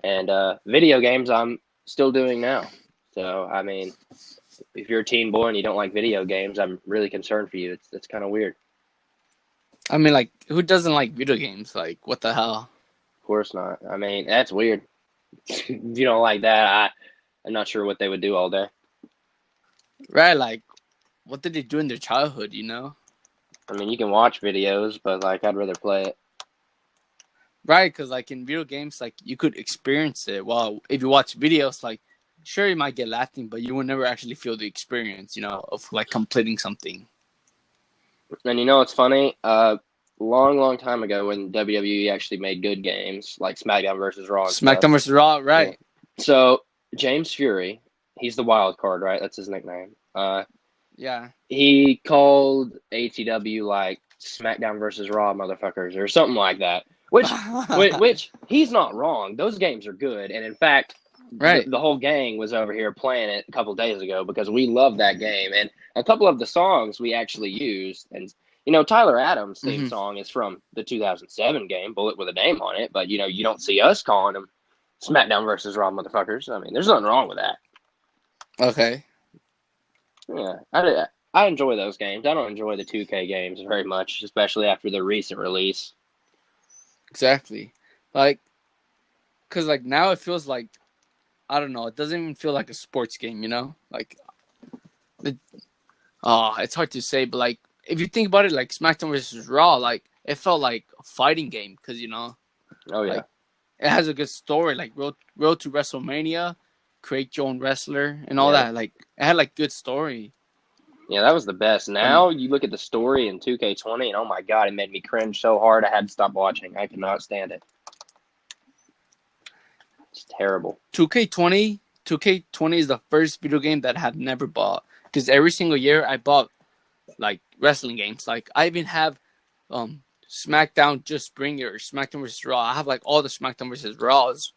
And video games, I'm still doing now. So, I mean, if you're a teen boy and you don't like video games, I'm really concerned for you. It's kind of weird. I mean, like, who doesn't like video games? Like, what the hell? Of course not. I mean, that's weird. If you don't like that, I'm not sure what they would do all day. Right, like, what did they do in their childhood, I mean, you can watch videos, but, like, I'd rather play it. Right, because, like, in video games, like, you could experience it. Well, if you watch videos, like, sure, you might get laughing, but you will never actually feel the experience, of, like, completing something. And you know what's funny? Long time ago when WWE actually made good games, like SmackDown versus Raw and stuff. SmackDown vs. Raw, right. Yeah. So, James Fury, he's the wild card, right? That's his nickname. Yeah. He called ATW, like, SmackDown versus Raw motherfuckers or something like that. Which he's not wrong. Those games are good, and in fact, Right. the whole gang was over here playing it a couple of days ago because we love that game, and a couple of the songs we actually used. And Tyler Adams' theme song is from the 2007 game, Bullet with a Name on it. But you don't see us calling them SmackDown versus Raw motherfuckers. I mean, there's nothing wrong with that. Okay. Yeah, I enjoy those games. I don't enjoy the 2K games very much, especially after the recent release. Exactly. Like, because like now it feels like, I don't know, it doesn't even feel like a sports game, Like, it's hard to say, but like, if you think about it, like SmackDown versus Raw, like, it felt like a fighting game because, Oh, yeah. like, it has a good story, like Road to WrestleMania, create your own wrestler, and all that. Like, it had like good story. Yeah, that was the best. Now you look at the story in 2K20, and oh my god, it made me cringe so hard I had to stop watching. I could not stand it. It's terrible. 2K20 is the first video game that I had never bought because every single year I bought like wrestling games. Like I even have SmackDown Just Bring It or SmackDown vs. Raw. I have like all the SmackDown vs. Raws.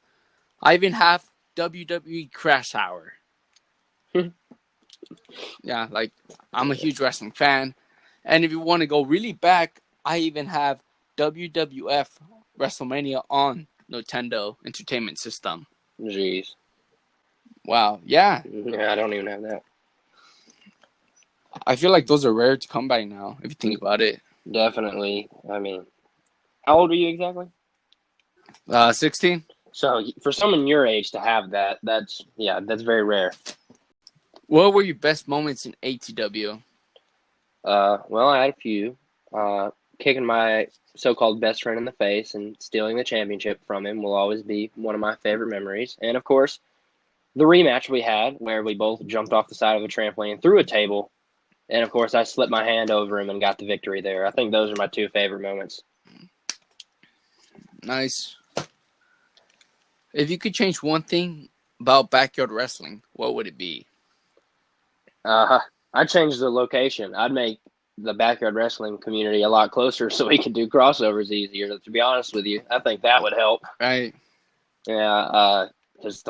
I even have WWE Crash Hour. Yeah, like I'm a huge wrestling fan. And if you want to go really back, I even have WWF WrestleMania on Nintendo Entertainment System. Jeez. Wow, yeah. Yeah, I don't even have that. I feel like those are rare to come by now, if you think about it. Definitely. I mean, how old are you exactly? 16. So for someone your age to have that, that's very rare. What were your best moments in ATW? Well, I had a few. Kicking my so-called best friend in the face and stealing the championship from him will always be one of my favorite memories. And of course, the rematch we had where we both jumped off the side of a trampoline through a table. And of course, I slipped my hand over him and got the victory there. I think those are my two favorite moments. Nice. If you could change one thing about backyard wrestling, what would it be? I'd change the location. I'd make the backyard wrestling community a lot closer so we could do crossovers easier. To be honest with you, I think that would help. Right. Yeah, because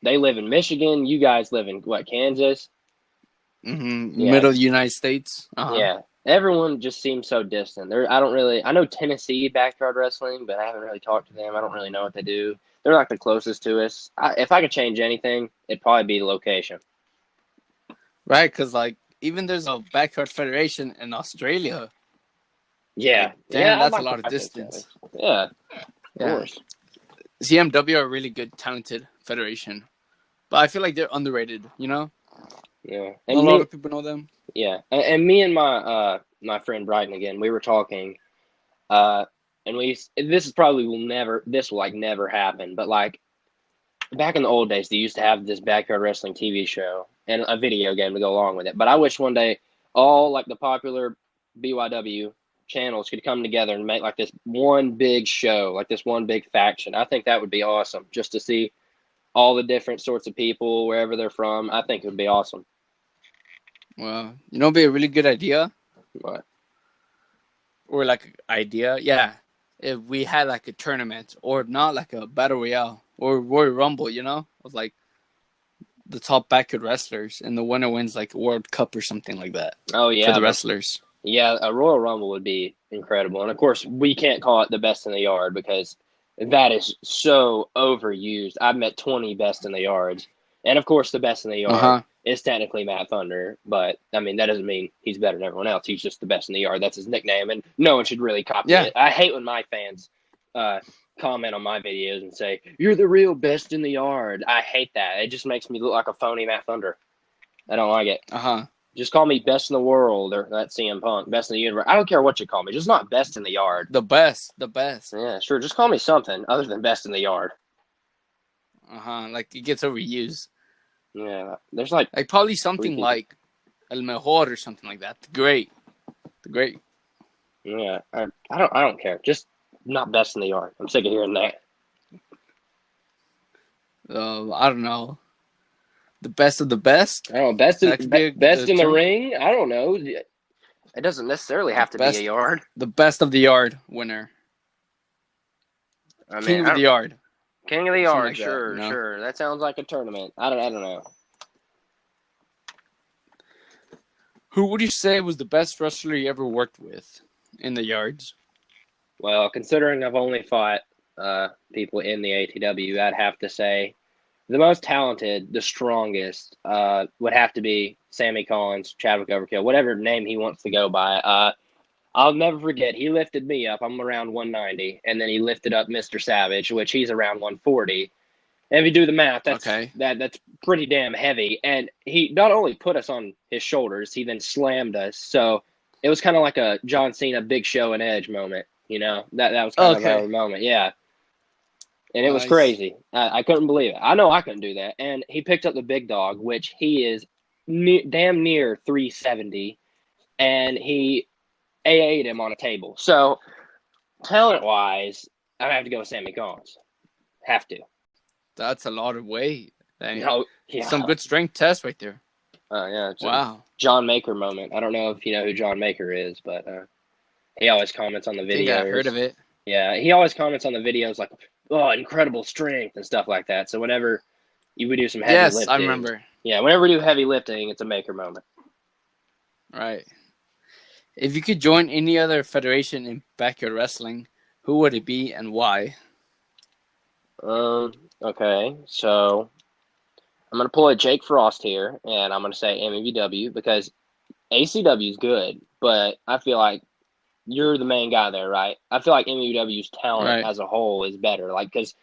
they live in Michigan. You guys live in, Kansas? Mm-hmm. Yeah. Middle of the United States. Uh-huh. Yeah. Everyone just seems so distant. I know Tennessee backyard wrestling, but I haven't really talked to them. I don't really know what they do. They're like the closest to us. If I could change anything, it'd probably be the location. Right, because like even there's a backyard federation in Australia. Yeah, damn, that's a lot of distance. Yeah, of course. CMW are a really good, talented federation, but I feel like they're underrated. Yeah, and a lot of people know them. Yeah, and me and my my friend Brighton again, we were talking, and this will like never happen, but like back in the old days, they used to have this backyard wrestling TV show and a video game to go along with it. But I wish one day all like the popular BYW channels could come together and make like this one big show, like this one big faction. I think that would be awesome just to see all the different sorts of people, wherever they're from. I think it would be awesome. Well, it'd be a really good idea. What? Or like idea, yeah. If we had like a tournament or not like a battle royale or Royal Rumble, with like the top backyard wrestlers and the winner wins like a World Cup or something like that. Oh yeah, for the wrestlers. Yeah, a Royal Rumble would be incredible, and of course we can't call it the best in the yard because that is so overused. I've met 20 best in the yards, and of course the best in the yard is technically Matt Thunder, but I mean that doesn't mean he's better than everyone else. He's just the best in the yard. That's his nickname, and no one should really copy it. I hate when my fans comment on my videos and say, "You're the real best in the yard." I hate that. It just makes me look like a phony Matt Thunder. I don't like it. Just call me best in the world, or that's CM Punk, best in the universe. I don't care what you call me, just not best in the yard. The best. Yeah, sure. Just call me something other than best in the yard. Like it gets overused. Yeah, there's like probably something like El Mejor or something like that. The great. Yeah, I don't care. Just not best in the yard. I'm sick of hearing that. I don't know. The best of the best? Oh, best in the ring? I don't know. It doesn't necessarily have to be a yard. The best of the yard winner. I mean, King of the Yard. King of the Something Yard, like that, sure, you know? sure. That sounds like a tournament. I don't know. Who would you say was the best wrestler you ever worked with in the yards? Well, considering I've only fought people in the ATW, I'd have to say the most talented, the strongest, would have to be Sammy Collins, Chadwick Overkill, whatever name he wants to go by. I'll never forget, he lifted me up. I'm around 190, and then he lifted up Mr. Savage, which he's around 140. And if you do the math, that's Okay. pretty damn heavy. And he not only put us on his shoulders, he then slammed us. So it was kind of like a John Cena, Big Show, and Edge moment. You know, that was kind of our Okay. moment. Yeah. And it was Nice. crazy. I couldn't believe it. I know I couldn't do that. And he picked up the big dog, which he is damn near 370, and he AA'd him on a table. So talent-wise, I have to go with Sammy Collins. Have to. That's a lot of weight. No, yeah. Some good strength test right there. Yeah. It's Wow. a John Maker moment. I don't know if you know who John Maker is, but he always comments on the I videos. think I heard of it. Yeah, he always comments on the videos like, "Oh, incredible strength" and stuff like that. So whenever you would do some heavy lifting, I remember. Yeah, whenever we do heavy lifting, it's a Maker moment. Right. If you could join any other federation in backyard wrestling, who would it be and why? Okay, so I'm gonna pull a Jake Frost here, and I'm gonna say MEVW because ACW is good, but I feel like you're the main guy there, right? I feel like MEW's talent Right. as a whole is better, like because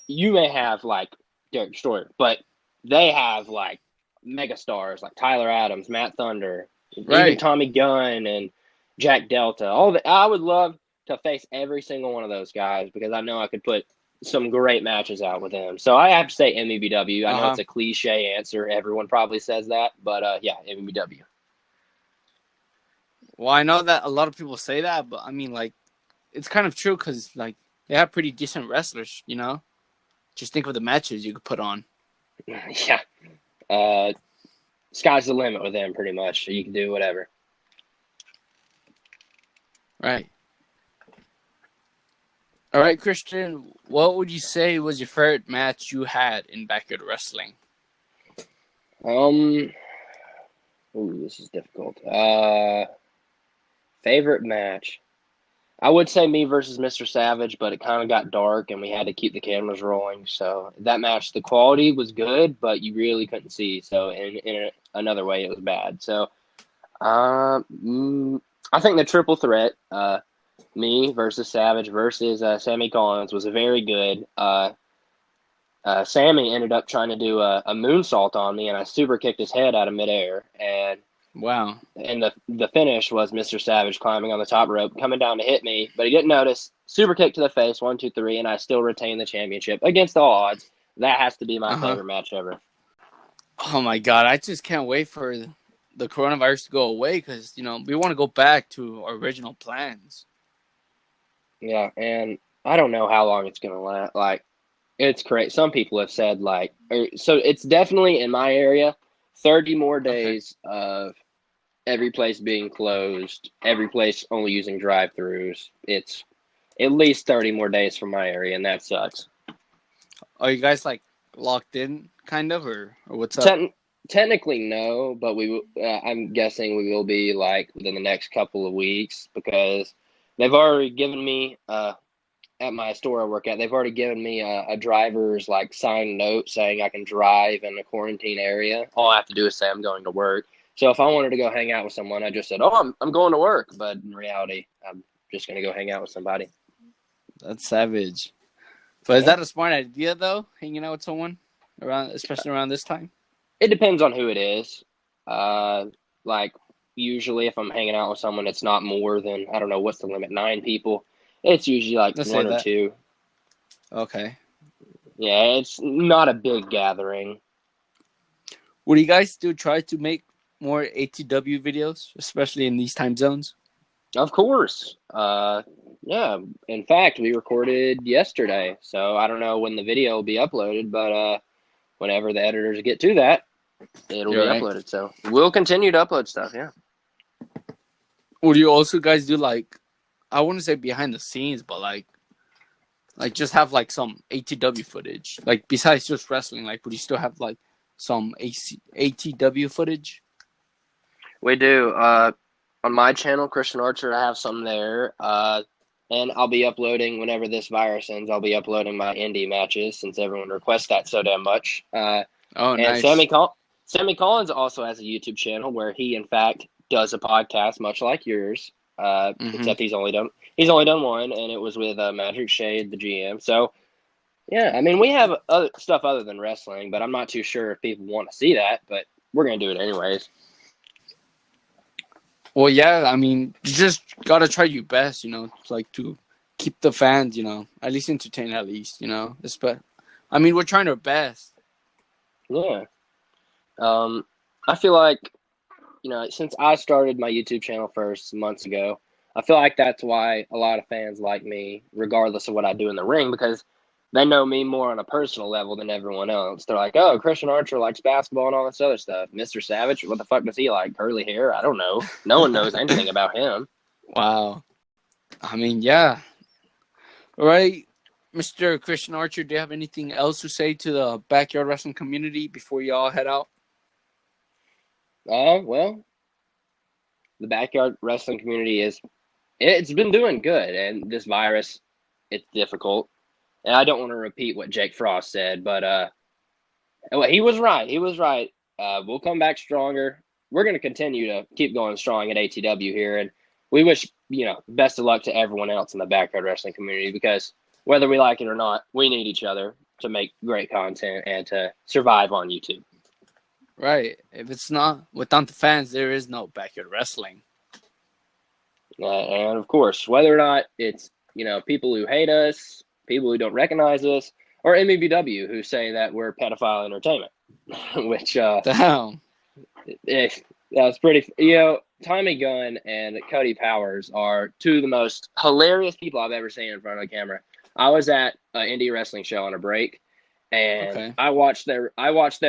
you may have like Derrick Destroyer, but they have like megastars like Tyler Adams, Matt Thunder, even Right. Tommy Gunn and Jack Delta. I would love to face every single one of those guys because I know I could put some great matches out with them. So I have to say MEBW. I know it's a cliche answer. Everyone probably says that, but yeah, MEBW. Well, I know that a lot of people say that, but I mean, like, it's kind of true because, like, they have pretty decent wrestlers, you know? Just think of the matches you could put on. Yeah. Sky's the limit with them, pretty much. You can do whatever. Right. All right, Christian, what would you say was your favorite match you had in backyard wrestling? Ooh, this is difficult. Favorite match. I would say me versus Mr. Savage, but it kind of got dark and we had to keep the cameras rolling. So that match, the quality was good, but you really couldn't see. So in another way, it was bad. So I think the triple threat, me versus Savage versus Sammy Collins, was a very good. Sammy ended up trying to do a moonsault on me, and I super kicked his head out of midair. Wow. And the finish was Mr. Savage climbing on the top rope, coming down to hit me, but he didn't notice. Super kick to the face, 1, 2, 3, and I still retain the championship against all odds. That has to be my favorite match ever. Oh my God, I just can't wait for the coronavirus to go away because, you know, we want to go back to our original plans. Yeah, and I don't know how long it's going to last. Like, it's crazy. Some people have said, like, so it's definitely in my area, 30 more days of every place being closed, every place only using drive-thrus. It's at least 30 more days from my area, and that sucks. Are you guys, like, locked in, kind of, or what's up? Technically, no, but I'm guessing we will be, like, within the next couple of weeks because they've already given me, at my store I work at, they've already given me a driver's, like, signed note saying I can drive in a quarantine area. All I have to do is say I'm going to work. So if I wanted to go hang out with someone, I just said, "Oh, I'm going to work." But in reality, I'm just going to go hang out with somebody. That's savage. But is that a smart idea, though, hanging out with someone, especially around this time? It depends on who it is. Like, usually if I'm hanging out with someone, it's not more than, I don't know, what's the limit, 9 people. It's usually like Let's 1 say or that. 2. Okay. Yeah, it's not a big gathering. Would you guys still try to make more ATW videos, especially in these time zones? Of course. Yeah. In fact, we recorded yesterday, so I don't know when the video will be uploaded, but whenever the editors get to that, it'll be uploaded. So we'll continue to upload stuff. Yeah. Would you also guys do, like, I wouldn't say behind the scenes, but like like just have like some ATW footage? Like besides just wrestling, like would you still have like some ATW footage? We do. On my channel, Christian Archer, I have some there. And I'll be uploading whenever this virus ends. I'll be uploading my indie matches since everyone requests that so damn much. Oh, And nice. Sammy Collins also has a YouTube channel where he, in fact, does a podcast much like yours. Except he's only done one, and it was with Magic Shade, the GM. So yeah, I mean we have other stuff other than wrestling, but I'm not too sure if people want to see that. But we're gonna do it anyways. Well, yeah, I mean, you just gotta try your best, like to keep the fans, at least entertained, at least, I mean, we're trying our best. Yeah. I feel like, since I started my YouTube channel first months ago, I feel like that's why a lot of fans like me, regardless of what I do in the ring, because they know me more on a personal level than everyone else. They're like, oh, Christian Archer likes basketball and all this other stuff. Mr. Savage, what the fuck does he like? Curly hair? I don't know. No one knows anything about him. Wow. I mean, yeah. All right, Mr. Christian Archer, do you have anything else to say to the backyard wrestling community before y'all head out? Well, the backyard wrestling community it's been doing good, and this virus, it's difficult. And I don't want to repeat what Jake Frost said, but he was right. He was right. We'll come back stronger. We're going to continue to keep going strong at ATW here, and we wish best of luck to everyone else in the backyard wrestling community, because whether we like it or not, we need each other to make great content and to survive on YouTube. Right. If it's not without the fans, there is no backyard wrestling. And of course, whether or not it's people who hate us, people who don't recognize us, or MEBW who say that we're pedophile entertainment, which Damn. That's pretty. Tommy Gunn and Cody Powers are two of the most hilarious people I've ever seen in front of a camera. I was at an indie wrestling show on a break, and I watched their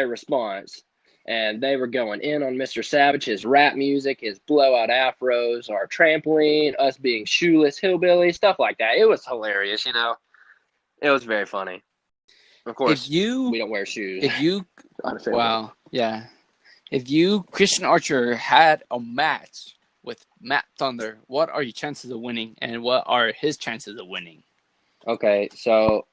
response, and they were going in on Mr. Savage, his rap music, his blowout afros, our trampoline, us being shoeless hillbillies, stuff like that. It was hilarious, It was very funny. Of course, we don't wear shoes. Wow, yeah. If you, Christian Archer, had a match with Matt Thunder, what are your chances of winning, and what are his chances of winning? Okay, so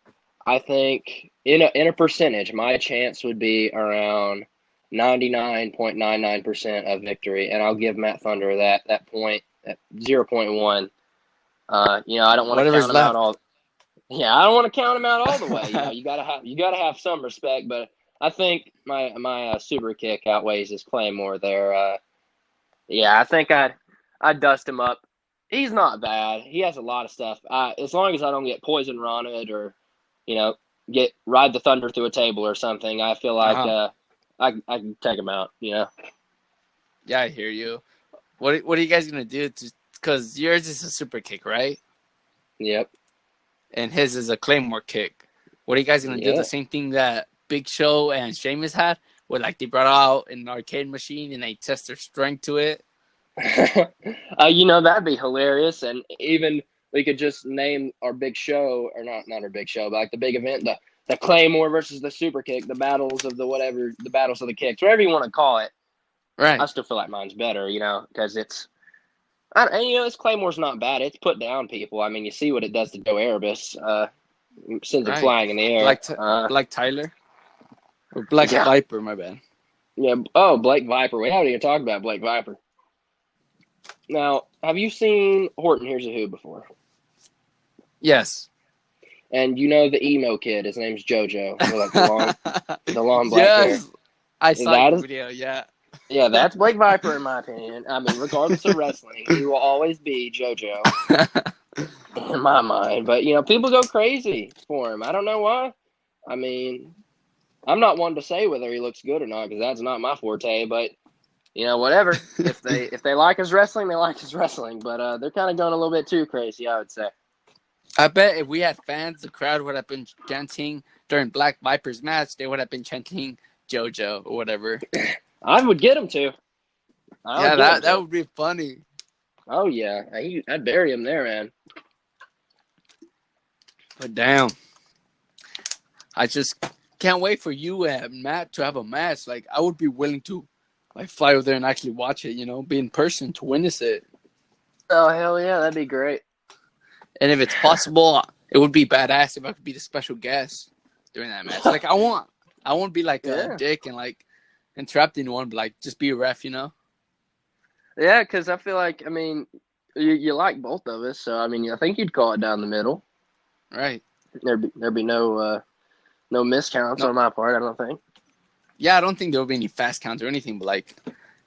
I think in a percentage, my chance would be around 99.99% of victory, and I'll give Matt Thunder that point at 0.1. I don't want to count him out all. Yeah, I don't want to count him out all the way. You gotta have some respect, but I think my super kick outweighs his Claymore there. I think I'd dust him up. He's not bad. He has a lot of stuff. As long as I don't get poison Ronald or, ride the Thunder through a table or something, I feel like I can take him out. Yeah, I hear you. What are you guys gonna do? Because yours is a super kick, right? Yep. And his is a Claymore kick. What are you guys gonna do? The same thing that Big Show and Sheamus had, where like they brought out an arcade machine and they test their strength to it. That'd be hilarious, and even we could just name our big show, or not our big show, but like the big event, the Claymore versus the super kick, the battles of the battles of the kicks, whatever you want to call it. Right. I still feel like mine's better, because this Claymore's not bad. It's put down people. I mean, you see what it does to Joe Erebus, sends him flying in the air. Black Tyler? Or Black Viper, my bad. Yeah. Oh, Blake Viper. We haven't even talked about Blake Viper. Now, have you seen Horton Hears a Who before? Yes. And the emo kid. His name's JoJo. Like the long black hair. I saw the video, yeah. Yeah, that's Blake Viper in my opinion. I mean, regardless of wrestling, he will always be JoJo in my mind. But, people go crazy for him. I don't know why. I mean, I'm not one to say whether he looks good or not, because that's not my forte. But whatever. If they like his wrestling, they like his wrestling. But they're kind of going a little bit too crazy, I would say. I bet if we had fans, the crowd would have been chanting during Black Viper's match. They would have been chanting JoJo or whatever. I would get him to. That would be funny. Oh yeah, I'd bury him there, man. But damn, I just can't wait for you and Matt to have a match. Like, I would be willing to, like, fly over there and actually watch it. Be in person to witness it. Oh, hell yeah, that'd be great. And if it's possible, it would be badass if I could be the special guest during that match. Like, I won't be like a dick and like interrupt anyone, but like just be a ref. Yeah, because I feel like, I mean, you like both of us, so I mean, I think you'd call it down the middle. Right. There'd be no miscounts on my part, I don't think. Yeah, I don't think there will be any fast counts or anything, but like,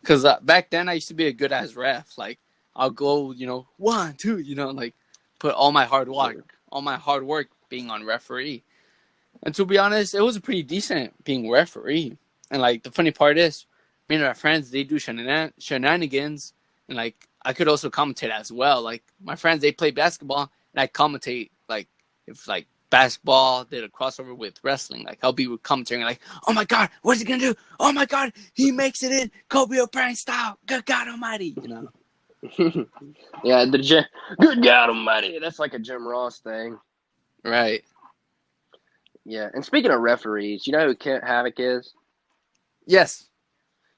because back then I used to be a good ass ref. Like, I'll go, 1, 2, like put all my hard work being on referee. And to be honest, it was pretty decent being referee. And like, the funny part is, me and my friends, they do shenanigans, and like, I could also commentate as well. Like, my friends, they play basketball, and I commentate, like, if like basketball did a crossover with wrestling, like, I'll be commentating like, oh my god, what's he gonna do? Oh my god, he makes it in Kobe O'Brien style. Good God Almighty, Yeah, good God Almighty. That's like a Jim Ross thing. Right. Yeah, and speaking of referees, you know who Kent Havoc is? Yes.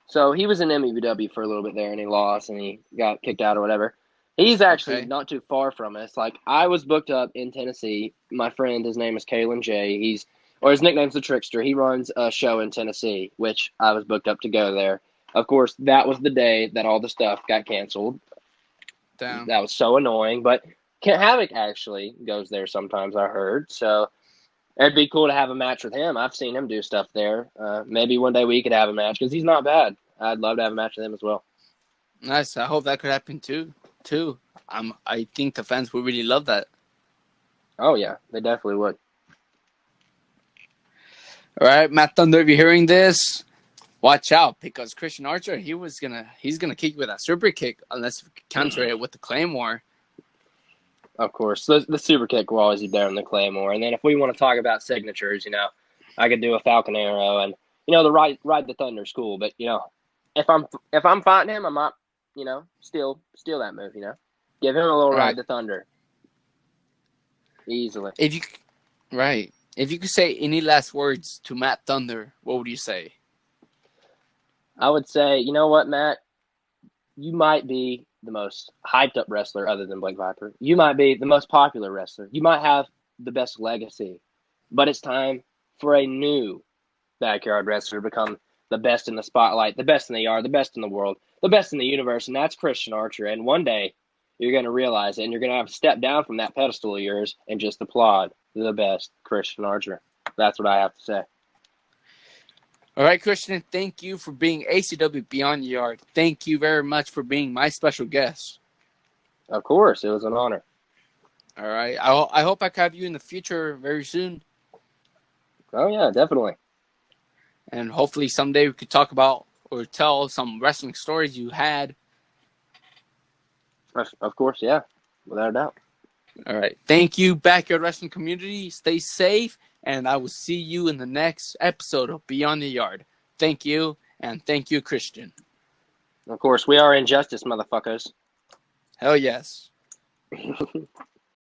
So he was in MEBW for a little bit there, and he lost, and he got kicked out or whatever. He's actually not too far from us. Like, I was booked up in Tennessee. My friend, his name is Kalen J. His nickname's the Trickster. He runs a show in Tennessee, which I was booked up to go there. Of course, that was the day that all the stuff got canceled. Damn. That was so annoying. But Kent Havoc actually goes there sometimes, I heard. So it'd be cool to have a match with him. I've seen him do stuff there. Maybe one day we could have a match because he's not bad. I'd love to have a match with him as well. Nice. I hope that could happen too. I think the fans would really love that. Oh yeah, they definitely would. All right, Matt Thunder, if you're hearing this, watch out because Christian Archer, he's gonna kick you with that super kick unless you counter it with the Claymore. Of course, the super kick will always be better than the Claymore. And then if we want to talk about signatures, I could do a Falcon Arrow, and the ride the Thunder is cool. But if I'm fighting him, I might steal that move. Give him a little ride the Thunder easily. If you could say any last words to Matt Thunder, what would you say? I would say, you know what, Matt? You might be the most hyped up wrestler other than Blake Viper. You might be the most popular wrestler. You might have the best legacy. But it's time for a new backyard wrestler to become the best in the spotlight, the best in the yard, the best in the world, the best in the universe, and that's Christian Archer. And one day, you're going to realize it, and you're going to have to step down from that pedestal of yours and just applaud the best Christian Archer. That's what I have to say. All right, Christian, thank you for being ACW Beyond The Yard. Thank you very much for being my special guest. Of course, it was an honor. All right, I hope I can have you in the future very soon. Oh, yeah, definitely. And hopefully someday we could talk about or tell some wrestling stories you had. Of course, yeah, without a doubt. All right, thank you, Backyard Wrestling community. Stay safe. And I will see you in the next episode of Beyond the Yard. Thank you, and thank you, Christian. Of course, we are Injustice, motherfuckers. Hell yes.